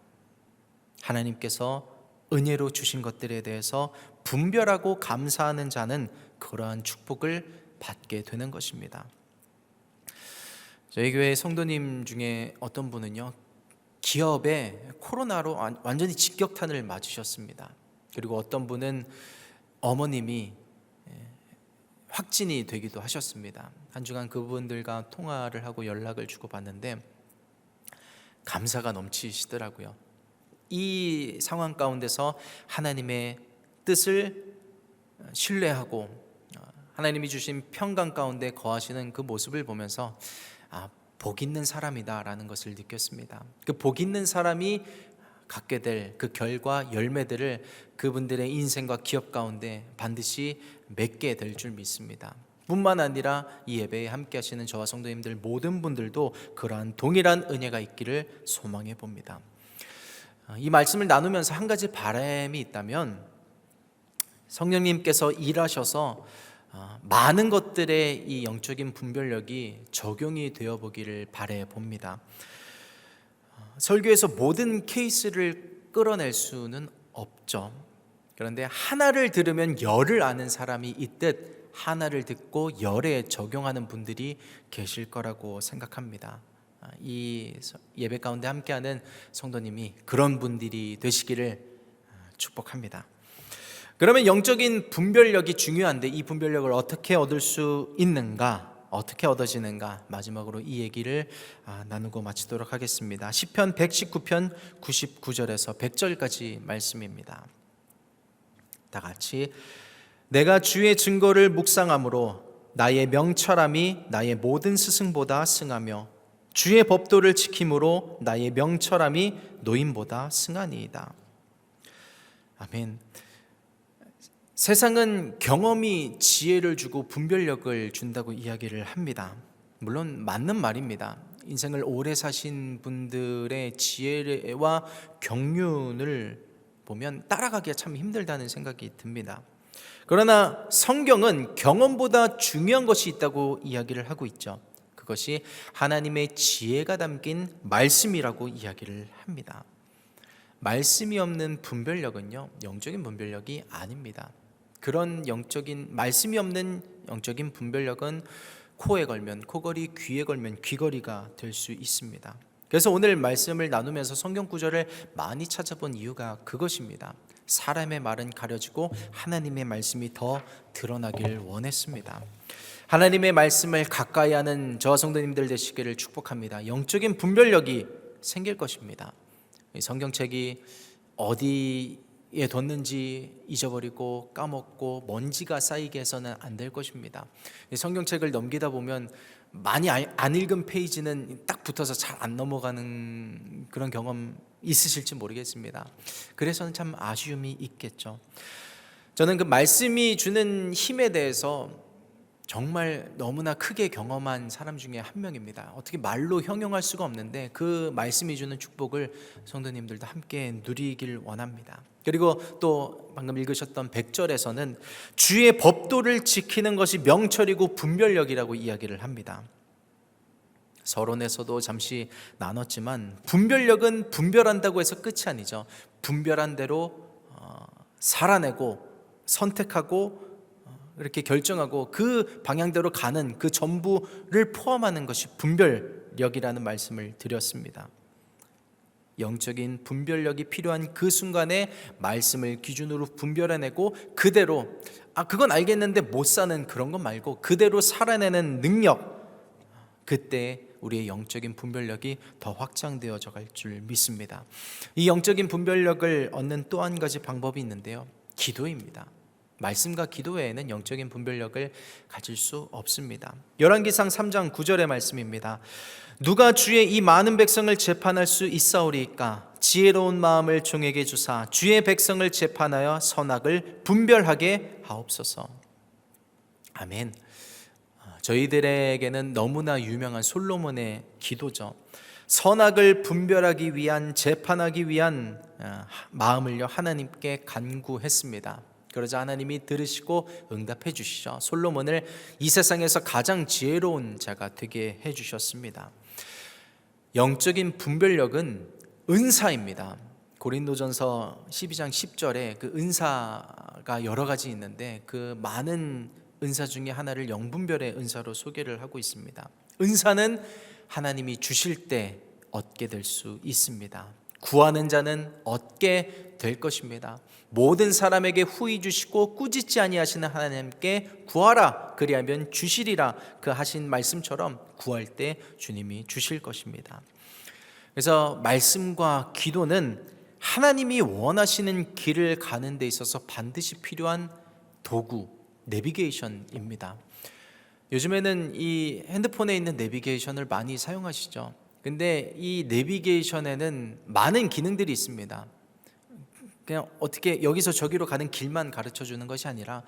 하나님께서 은혜로 주신 것들에 대해서 분별하고 감사하는 자는 그러한 축복을 받게 되는 것입니다. 저희 교회 성도님 중에 어떤 분은요, 기업에 코로나로 완전히 직격탄을 맞으셨습니다. 그리고 어떤 분은 어머님이 확진이 되기도 하셨습니다. 한 주간 그분들과 통화를 하고 연락을 주고받는데 감사가 넘치시더라고요. 이 상황 가운데서 하나님의 뜻을 신뢰하고 하나님이 주신 평강 가운데 거하시는 그 모습을 보면서 복 있는 사람이다라는 것을 느꼈습니다. 그 복 있는 사람이 갖게 될 그 결과 열매들을 그분들의 인생과 기업 가운데 반드시 맺게 될 줄 믿습니다. 뿐만 아니라 이 예배에 함께 하시는 저와 성도님들 모든 분들도 그러한 동일한 은혜가 있기를 소망해 봅니다. 이 말씀을 나누면서 한 가지 바람이 있다면 성령님께서 일하셔서 많은 것들의 이 영적인 분별력이 적용이 되어 보기를 바라해 봅니다. 설교에서 모든 케이스를 끌어낼 수는 없죠. 그런데 하나를 들으면 열을 아는 사람이 있듯 하나를 듣고 열에 적용하는 분들이 계실 거라고 생각합니다. 이 예배 가운데 함께하는 성도님이 그런 분들이 되시기를 축복합니다. 그러면 영적인 분별력이 중요한데 이 분별력을 어떻게 얻을 수 있는가? 어떻게 얻어지는가? 마지막으로 이 얘기를 나누고 마치도록 하겠습니다. 시편 119편 99절에서 100절까지 말씀입니다. 다 같이 내가 주의 증거를 묵상함으로 나의 명철함이 나의 모든 스승보다 승하며 주의 법도를 지킴으로 나의 명철함이 노인보다 승하니이다. 아멘. 세상은 경험이 지혜를 주고 분별력을 준다고 이야기를 합니다. 물론 맞는 말입니다. 인생을 오래 사신 분들의 지혜와 경륜을 보면 따라가기가 참 힘들다는 생각이 듭니다. 그러나 성경은 경험보다 중요한 것이 있다고 이야기를 하고 있죠. 그것이 하나님의 지혜가 담긴 말씀이라고 이야기를 합니다. 말씀이 없는 분별력은요, 영적인 분별력이 아닙니다. 그런 말씀이 없는 영적인 분별력은 코에 걸면 코걸이, 귀에 걸면 귀걸이가 될 수 있습니다. 그래서 오늘 말씀을 나누면서 성경 구절을 많이 찾아본 이유가 그것입니다. 사람의 말은 가려지고 하나님의 말씀이 더 드러나길 원했습니다. 하나님의 말씀을 가까이 하는 저와 성도님들 되시기를 축복합니다. 영적인 분별력이 생길 것입니다. 성경책이 어디에 뒀는지 잊어버리고 까먹고 먼지가 쌓이게 해서는 안 될 것입니다. 성경책을 넘기다 보면 많이 안 읽은 페이지는 딱 붙어서 잘 안 넘어가는 그런 경험 있으실지 모르겠습니다. 그래서는 참 아쉬움이 있겠죠. 저는 그 말씀이 주는 힘에 대해서 정말 너무나 크게 경험한 사람 중에 한 명입니다. 어떻게 말로 형용할 수가 없는데 그 말씀이 주는 축복을 성도님들도 함께 누리길 원합니다. 그리고 또 방금 읽으셨던 100절에서는 주의 법도를 지키는 것이 명철이고 분별력이라고 이야기를 합니다. 서론에서도 잠시 나눴지만 분별력은 분별한다고 해서 끝이 아니죠. 분별한 대로 살아내고 선택하고 이렇게 결정하고 그 방향대로 가는 그 전부를 포함하는 것이 분별력이라는 말씀을 드렸습니다. 영적인 분별력이 필요한 그 순간에 말씀을 기준으로 분별해내고 그대로 그건 알겠는데 못 사는 그런 것 말고 그대로 살아내는 능력, 그때 우리의 영적인 분별력이 더 확장되어져 갈 줄 믿습니다. 이 영적인 분별력을 얻는 또 한 가지 방법이 있는데요, 기도입니다. 말씀과 기도 외에는 영적인 분별력을 가질 수 없습니다. 열왕기상 3장 9절의 말씀입니다. 누가 주의 이 많은 백성을 재판할 수 있사오리이까? 지혜로운 마음을 종에게 주사 주의 백성을 재판하여 선악을 분별하게 하옵소서. 아멘. 저희들에게는 너무나 유명한 솔로몬의 기도죠. 선악을 분별하기 위한, 재판하기 위한 마음을요 하나님께 간구했습니다. 그러자 하나님이 들으시고 응답해 주시죠. 솔로몬을 이 세상에서 가장 지혜로운 자가 되게 해 주셨습니다. 영적인 분별력은 은사입니다. 고린도전서 12장 10절에 그 은사가 여러 가지 있는데 그 많은 은사 중에 하나를 영분별의 은사로 소개를 하고 있습니다. 은사는 하나님이 주실 때 얻게 될 수 있습니다. 구하는 자는 얻게 될 것입니다. 모든 사람에게 후히 주시고 꾸짖지 아니하시는 하나님께 구하라 그리하면 주시리라 그 하신 말씀처럼 구할 때 주님이 주실 것입니다. 그래서 말씀과 기도는 하나님이 원하시는 길을 가는 데 있어서 반드시 필요한 도구, 내비게이션입니다. 요즘에는 이 핸드폰에 있는 내비게이션을 많이 사용하시죠. 근데 이 내비게이션에는 많은 기능들이 있습니다. 그냥 어떻게 여기서 저기로 가는 길만 가르쳐 주는 것이 아니라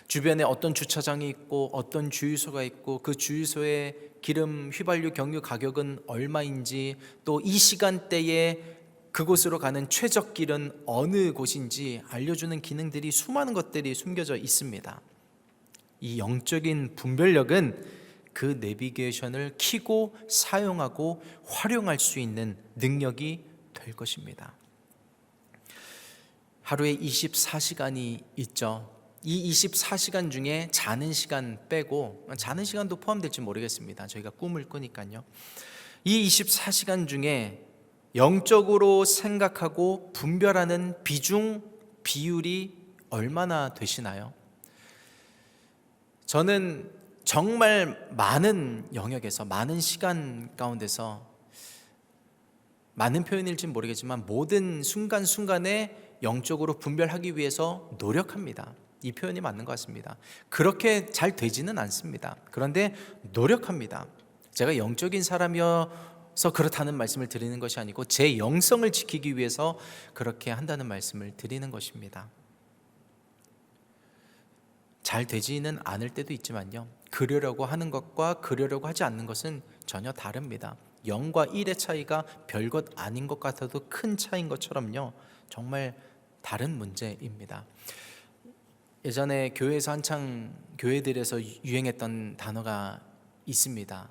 주변에 어떤 주차장이 있고 어떤 주유소가 있고 그 주유소의 기름 휘발유 경유 가격은 얼마인지, 또 이 시간대에 그곳으로 가는 최적길은 어느 곳인지 알려주는 기능들이, 수많은 것들이 숨겨져 있습니다. 이 영적인 분별력은 그 내비게이션을 켜고 사용하고 활용할 수 있는 능력이 될 것입니다. 하루에 24시간이 있죠. 이 24시간 중에 자는 시간 빼고, 자는 시간도 포함될지 모르겠습니다. 저희가 꿈을 꾸니까요. 이 24시간 중에 영적으로 생각하고 분별하는 비중, 비율이 얼마나 되시나요? 저는 정말 많은 영역에서, 많은 시간 가운데서, 많은 표현일지는 모르겠지만 모든 순간순간에 영적으로 분별하기 위해서 노력합니다. 이 표현이 맞는 것 같습니다. 그렇게 잘 되지는 않습니다. 그런데 노력합니다. 제가 영적인 사람이어서 그렇다는 말씀을 드리는 것이 아니고 제 영성을 지키기 위해서 그렇게 한다는 말씀을 드리는 것입니다. 잘 되지는 않을 때도 있지만요, 그러려고 하는 것과 그러려고 하지 않는 것은 전혀 다릅니다. 0과 1의 차이가 별것 아닌 것 같아도 큰 차이인 것처럼요, 정말 다른 문제입니다. 예전에 교회에서 한창 교회들에서 유행했던 단어가 있습니다.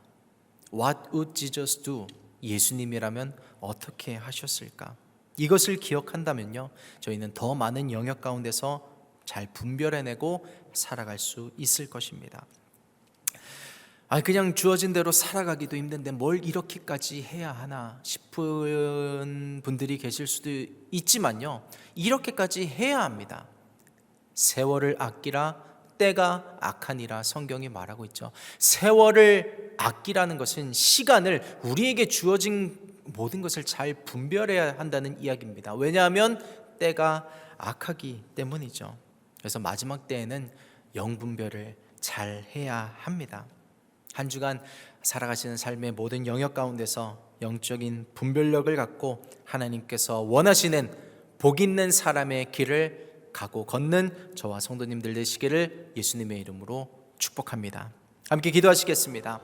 What would Jesus do? 예수님이라면 어떻게 하셨을까? 이것을 기억한다면요, 저희는 더 많은 영역 가운데서 잘 분별해내고 살아갈 수 있을 것입니다. 그냥 주어진 대로 살아가기도 힘든데 뭘 이렇게까지 해야 하나 싶은 분들이 계실 수도 있지만요, 이렇게까지 해야 합니다. 세월을 아끼라 때가 악하니라 성경이 말하고 있죠. 세월을 아끼라는 것은 시간을, 우리에게 주어진 모든 것을 잘 분별해야 한다는 이야기입니다. 왜냐하면 때가 악하기 때문이죠. 그래서 마지막 때에는 영분별을 잘 해야 합니다. 한 주간 살아가시는 삶의 모든 영역 가운데서 영적인 분별력을 갖고 하나님께서 원하시는 복 있는 사람의 길을 가고 걷는 저와 성도님들 되시기를 예수님의 이름으로 축복합니다. 함께 기도하시겠습니다.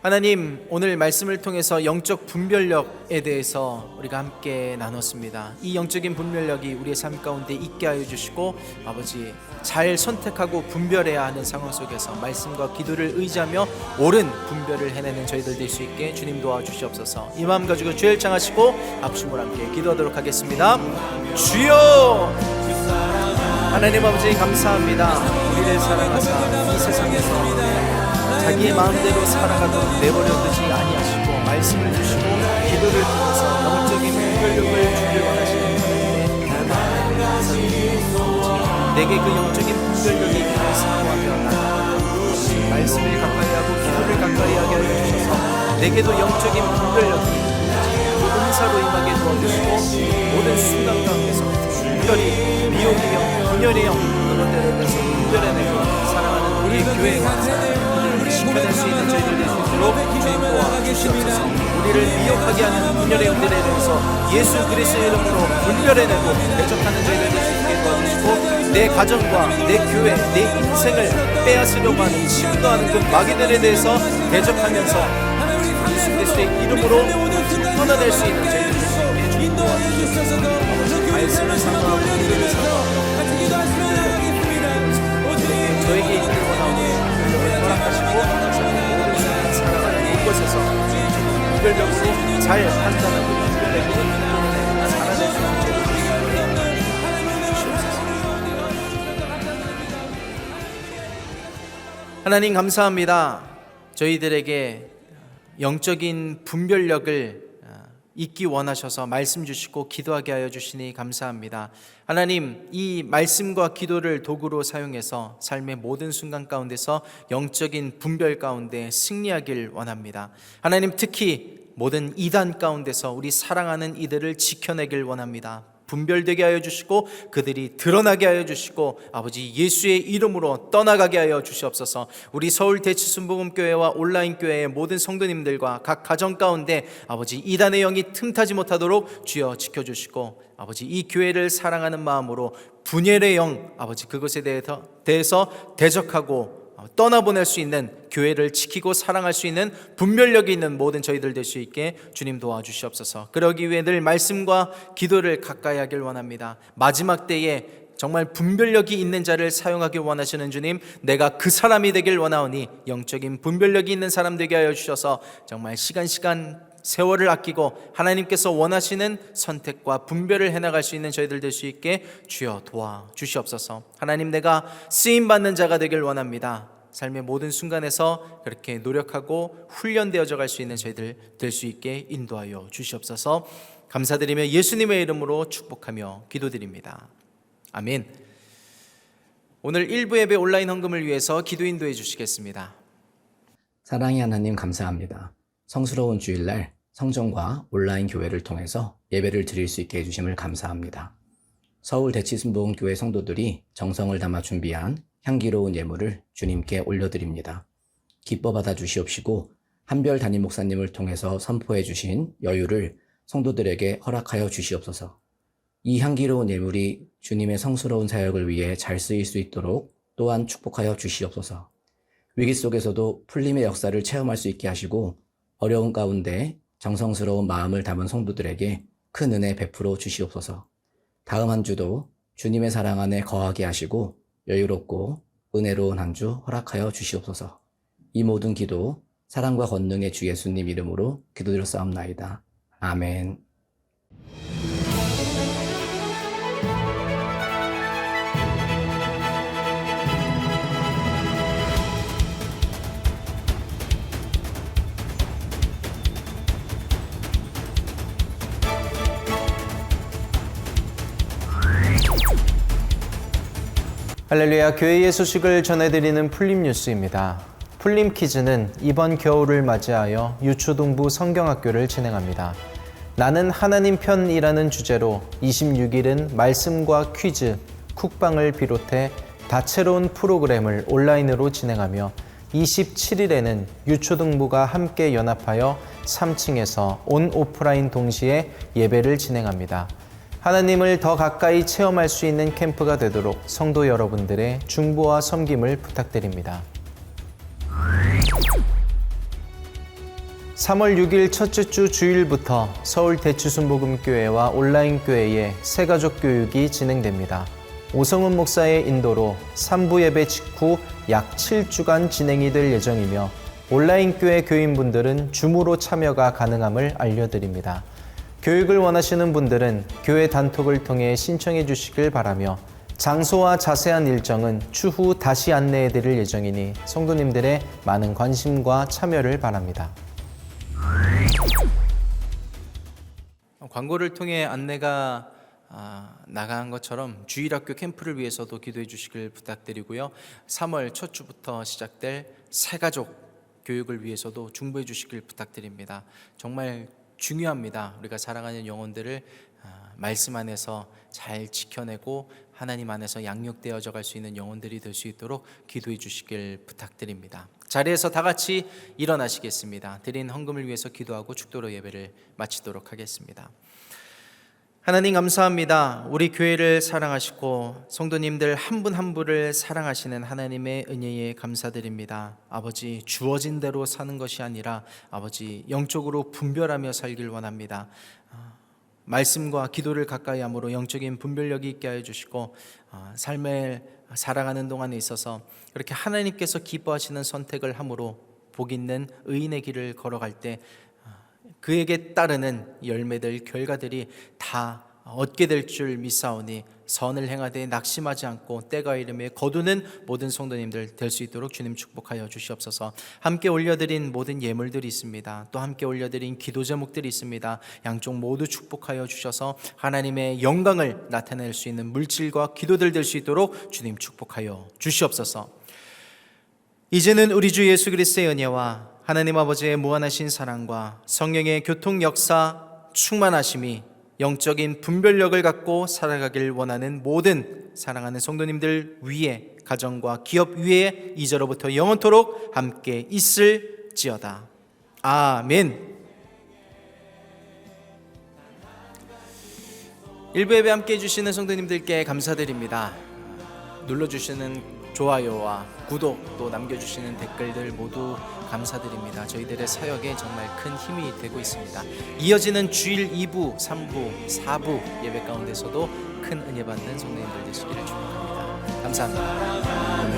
하나님, 오늘 말씀을 통해서 영적 분별력에 대해서 우리가 함께 나눴습니다. 이 영적인 분별력이 우리의 삶 가운데 있게 하여 주시고, 아버지, 잘 선택하고 분별해야 하는 상황 속에서 말씀과 기도를 의지하며 옳은 분별을 해내는 저희들 될 수 있게 주님 도와주시옵소서. 이 마음 가지고 주를 창하시고 합심으로 함께 기도하도록 하겠습니다. 주여! 하나님 아버지, 감사합니다. 우리를 사랑하사 이 세상에서 자기의 마음대로 살아가도록 내버려 두지 아니하시고 말씀을 주시고 기도를 통해서 영적인 분별력을 주길 원하시는 하나님의 감사드립니다. 내게 그 영적인 분별력이 있기를 사모하며 나아가는 말씀을 가까이하고 기도를 가까이하게 하여 주셔서 내게도 영적인 분별력이 은사로 임하게 도와주시고 모든 순간 가운데서 특별히 미혹의 영, 분열의 영, 그런 데를 대해서 분별해내고 사랑하는 우리의 교회가 지켜낼 수 있는 저희들 될 수 있도록 주님 도와주시옵소서. 우리를 미혹하게 하는 분열의 영들에 대해서 예수 그리스도의 이름으로 분별해내고 대적하는 저희들 될 수 있게 도와주시고 내 가정과 내 교회, 내 인생을 빼앗으려고 하는 침노하는 그 마귀들에 대해서 대적하면서 예수 그리스도의 이름으로 끊어낼 수 있는 저희들 될 수 있게 주님 도와주시옵소서. 말씀을 사모하고 기도를 사모하고 저에게 있기를 원하오니 허락하시고 살아가는 이곳에서 분별력으로 잘 판단하고 분별력으로 살아낼 수 있는 주시옵소서. 하나님 감사합니다. 저희들에게 영적인 분별력을 있기 원하셔서 말씀 주시고 기도하게 하여 주시니 감사합니다. 하나님, 이 말씀과 기도를 도구로 사용해서 삶의 모든 순간 가운데서 영적인 분별 가운데 승리하길 원합니다. 하나님, 특히 모든 이단 가운데서 우리 사랑하는 이들을 지켜내길 원합니다. 분별되게 하여 주시고 그들이 드러나게 하여 주시고 아버지 예수의 이름으로 떠나가게 하여 주시옵소서. 우리 서울 대치순복음교회와 온라인 교회의 모든 성도님들과 각 가정 가운데 아버지 이단의 영이 틈타지 못하도록 주여 지켜주시고 아버지 이 교회를 사랑하는 마음으로 분열의 영 아버지 그것에 대해서 대적하고 떠나보낼 수 있는 교회를 지키고 사랑할 수 있는 분별력이 있는 모든 저희들 될 수 있게 주님 도와주시옵소서. 그러기 위해 늘 말씀과 기도를 가까이 하길 원합니다. 마지막 때에 정말 분별력이 있는 자를 사용하길 원하시는 주님, 내가 그 사람이 되길 원하오니 영적인 분별력이 있는 사람 되게 하여 주셔서 정말 시간 세월을 아끼고 하나님께서 원하시는 선택과 분별을 해나갈 수 있는 저희들 될 수 있게 주여 도와주시옵소서. 하나님, 내가 쓰임받는 자가 되길 원합니다. 삶의 모든 순간에서 그렇게 노력하고 훈련되어져 갈 수 있는 저희들 될 수 있게 인도하여 주시옵소서. 감사드리며 예수님의 이름으로 축복하며 기도드립니다. 아멘. 오늘 1부 예배 온라인 헌금을 위해서 기도 인도해 주시겠습니다. 사랑의 하나님 감사합니다. 성스러운 주일날 성전과 온라인 교회를 통해서 예배를 드릴 수 있게 해주심을 감사합니다. 서울 대치순복음교회 성도들이 정성을 담아 준비한 향기로운 예물을 주님께 올려드립니다. 기뻐 받아 주시옵시고 한별 담임 목사님을 통해서 선포해 주신 여유를 성도들에게 허락하여 주시옵소서. 이 향기로운 예물이 주님의 성스러운 사역을 위해 잘 쓰일 수 있도록 또한 축복하여 주시옵소서. 위기 속에서도 풀림의 역사를 체험할 수 있게 하시고 어려운 가운데 정성스러운 마음을 담은 성도들에게 큰 은혜 베풀어 주시옵소서. 다음 한 주도 주님의 사랑 안에 거하게 하시고 여유롭고 은혜로운 한 주 허락하여 주시옵소서. 이 모든 기도 사랑과 권능의 주 예수님 이름으로 기도드렸사옵나이다. 아멘. 할렐루야, 교회의 소식을 전해드리는 풀림 뉴스입니다. 풀림 퀴즈는 이번 겨울을 맞이하여 유초동부 성경학교를 진행합니다. 나는 하나님 편이라는 주제로 26일은 말씀과 퀴즈, 쿡방을 비롯해 다채로운 프로그램을 온라인으로 진행하며 27일에는 유초등부가 함께 연합하여 3층에서 온 오프라인 동시에 예배를 진행합니다. 하나님을 더 가까이 체험할 수 있는 캠프가 되도록 성도 여러분들의 중보와 섬김을 부탁드립니다. 3월 6일 첫째 주 주일부터 서울 대치순복음교회와 온라인교회의 새가족 교육이 진행됩니다. 오성훈 목사의 인도로 3부 예배 직후 약 7주간 진행이 될 예정이며 온라인교회 교인분들은 줌으로 참여가 가능함을 알려드립니다. 교육을 원하시는 분들은 교회 단톡을 통해 신청해 주시길 바라며 장소와 자세한 일정은 추후 다시 안내해 드릴 예정이니 성도님들의 많은 관심과 참여를 바랍니다. 광고를 통해 안내가 나간 것처럼 주일학교 캠프를 위해서도 기도해 주시길 부탁드리고요. 3월 첫 주부터 시작될 새가족 교육을 위해서도 중보해 주시길 부탁드립니다. 정말 중요합니다. 우리가 사랑하는 영혼들을 말씀 안에서 잘 지켜내고 하나님 안에서 양육되어져 갈 수 있는 영혼들이 될 수 있도록 기도해 주시길 부탁드립니다. 자리에서 다 같이 일어나시겠습니다. 드린 헌금을 위해서 기도하고 축도로 예배를 마치도록 하겠습니다. 하나님 감사합니다. 우리 교회를 사랑하시고 성도님들 한 분 한 분을 사랑하시는 하나님의 은혜에 감사드립니다. 아버지, 주어진 대로 사는 것이 아니라 아버지 영적으로 분별하며 살길 원합니다. 말씀과 기도를 가까이 함으로 영적인 분별력이 있게 하여 주시고 삶을 살아가는 동안에 있어서 그렇게 하나님께서 기뻐하시는 선택을 함으로 복 있는 의인의 길을 걸어갈 때 그에게 따르는 열매들, 결과들이 다 얻게 될 줄 믿사오니 선을 행하되 낙심하지 않고 때가 이름에 거두는 모든 성도님들 될 수 있도록 주님 축복하여 주시옵소서. 함께 올려드린 모든 예물들이 있습니다. 또 함께 올려드린 기도 제목들이 있습니다. 양쪽 모두 축복하여 주셔서 하나님의 영광을 나타낼 수 있는 물질과 기도들 될 수 있도록 주님 축복하여 주시옵소서. 이제는 우리 주 예수 그리스도의 은혜와 하나님 아버지의 무한하신 사랑과 성령의 교통 역사 충만하심이 영적인 분별력을 갖고 살아가길 원하는 모든 사랑하는 성도님들 위에, 가정과 기업 위에 이제로부터 영원토록 함께 있을지어다. 아멘. 일부 예배 함께 해주시는 성도님들께 감사드립니다. 눌러주시는 좋아요와 구독, 또 남겨주시는 댓글들 모두 감사드립니다. 저희들의 사역에 정말 큰 힘이 되고 있습니다. 이어지는 주일 2부, 3부, 4부 예배 가운데서도 큰 은혜 받는 성도님들 되시기를 축복합니다. 감사합니다.